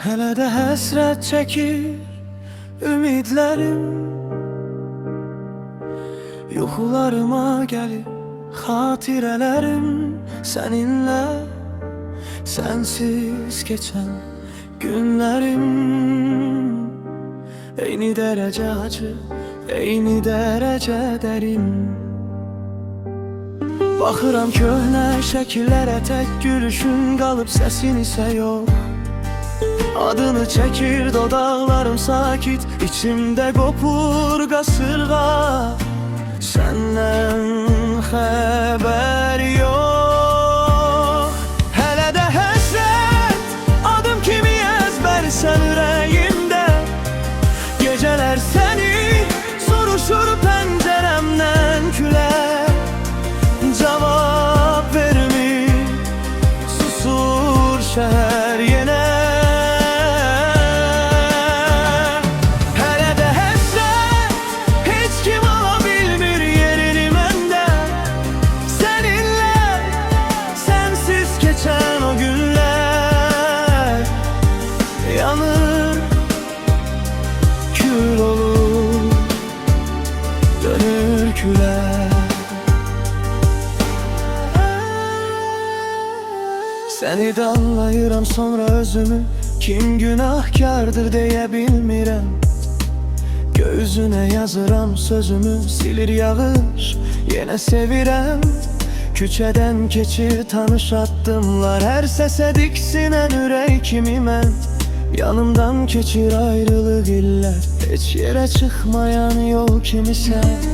Hələ də həsrət çəkir ümidlərim, yuxularıma gəlib xatirələrim. Səninlə sənsiz keçən günlərim, eyni dərəcə acı, eyni dərəcə dərin. Baxıram köhnə şəkillərə, tək gülüşün qalıb, səsin isə yox. Adını çəkir dodaqlarım sakit, içimdə qopur qasırğa. Səndən xəbər yox. Hələ də həsrət adım kimi əzbərsən ürəyimdə. Gecələr səni soruşur pəncərəmdən külək. Cavab vermir, susur şəhər yenə. Hələ də həsrət, heç kim ala bilmir yerini məndən. Səninlə sənsiz keçən o günlər yanır, kül olur, dönür külər. Səni də anlayıram, sonra özümü kim günahkardır deyə bilmirəm. Gözünə yazıram sözümü, silir yağış, yenə sevirəm. Küçədən keçir tanış addımlar, hər səsə diksinən ürək kimi mən. Yanımdan keçir ayrılıq illər, heç yerə çıxmayan yol kimi sən.